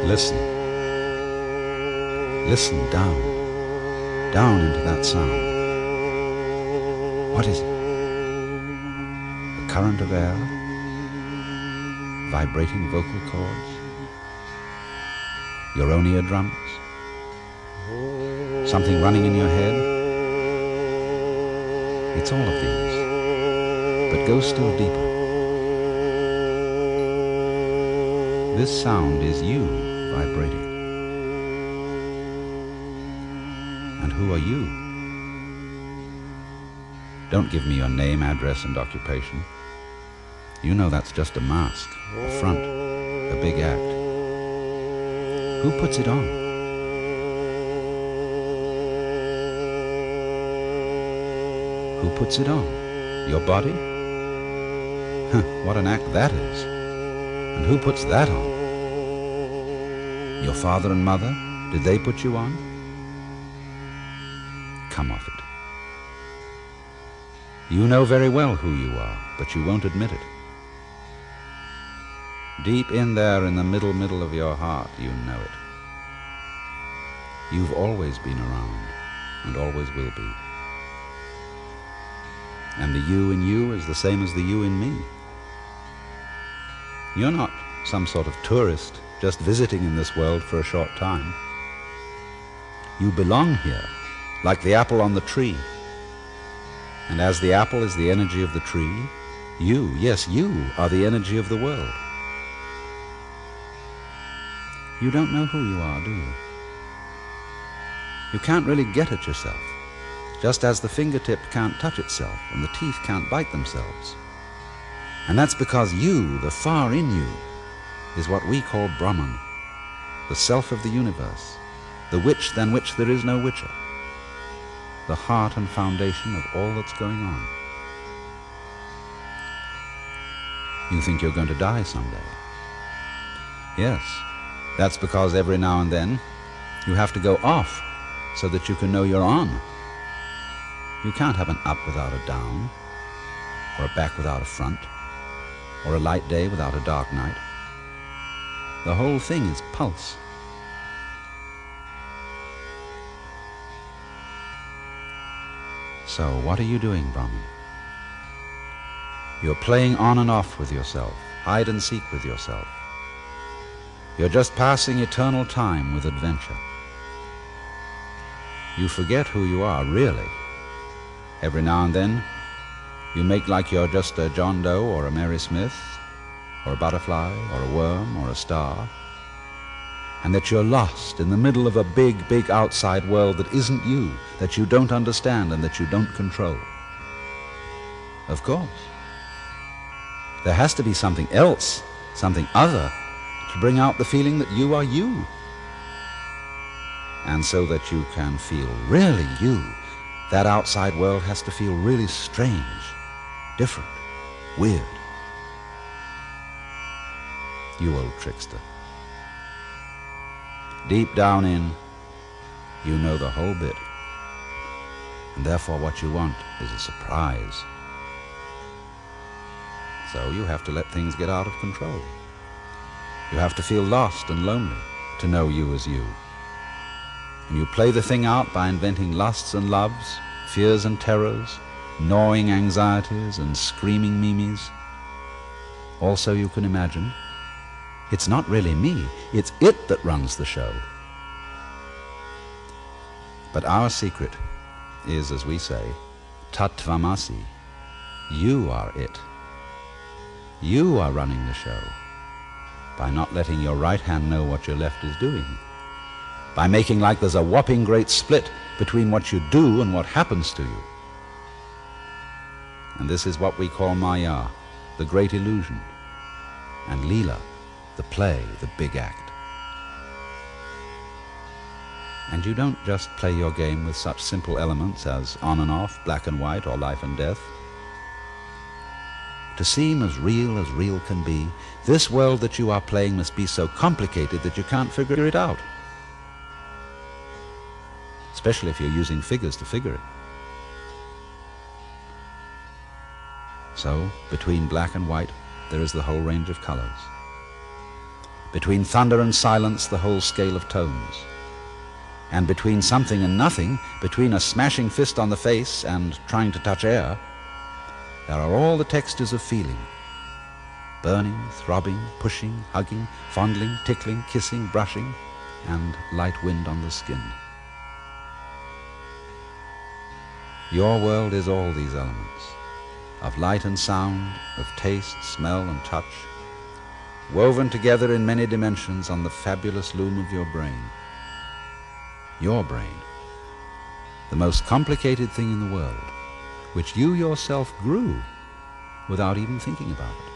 Listen. Listen down. Down into that sound. What is it? A current of air? Vibrating vocal cords? Your own eardrums? Something running in your head? It's all of these. But go still deeper. This sound is you vibrating. And who are you? Don't give me your name, address, and occupation. You know that's just a mask, a front, a big act. Who puts it on? Who puts it on? Your body? What an act that is. And who puts that on? Your father and mother? Did they put you on? Come off it. You know very well who you are, but you won't admit it. Deep in there in the middle of your heart, you know it. You've always been around, and always will be. And the you in you is the same as the you in me. You're not some sort of tourist just visiting in this world for a short time. You belong here, like the apple on the tree. And as the apple is the energy of the tree, you, yes, you are the energy of the world. You don't know who you are, do you? You can't really get at yourself, just as the fingertip can't touch itself and the teeth can't bite themselves. And that's because you, the far in you, is what we call Brahman, the self of the universe, the witch than which there is no witcher, the heart and foundation of all that's going on. You think you're going to die someday. Yes, that's because every now and then you have to go off so that you can know you're on. You can't have an up without a down, or a back without a front, or a light day without a dark night. The whole thing is pulse. So what are you doing, Brahman? You're playing on and off with yourself, hide and seek with yourself. You're just passing eternal time with adventure. You forget who you are, really. Every now and then, you make like you're just a John Doe or a Mary Smith, or a butterfly, or a worm, or a star, and that you're lost in the middle of a big, big outside world that isn't you, that you don't understand and that you don't control. Of course. There has to be something else, something other, to bring out the feeling that you are you. And so that you can feel really you, that outside world has to feel really strange, different, weird. You old trickster. Deep down in, you know the whole bit. And therefore what you want is a surprise. So you have to let things get out of control. You have to feel lost and lonely to know you as you. And you play the thing out by inventing lusts and loves, fears and terrors, gnawing anxieties and screaming mimes. Also you can imagine, it's not really me, it's it that runs the show. But our secret is, as we say, tattvamasi. You are it. You are running the show by not letting your right hand know what your left is doing, by making like there's a whopping great split between what you do and what happens to you. And this is what we call Maya, the great illusion, and Leela, the play, the big act. And you don't just play your game with such simple elements as on and off, black and white, or life and death. To seem as real can be, this world that you are playing must be so complicated that you can't figure it out. Especially if you're using figures to figure it. So, between black and white, there is the whole range of colors. between thunder and silence the whole scale of tones, and between something and nothing, between a smashing fist on the face and trying to touch air, there are all the textures of feeling: burning, throbbing, pushing, hugging, fondling, tickling, kissing, brushing, and light wind on the skin. Your world is all these elements, of light and sound, of taste, smell, and touch, woven together in many dimensions on the fabulous loom of your brain. Your brain, the most complicated thing in the world, which you yourself grew without even thinking about it.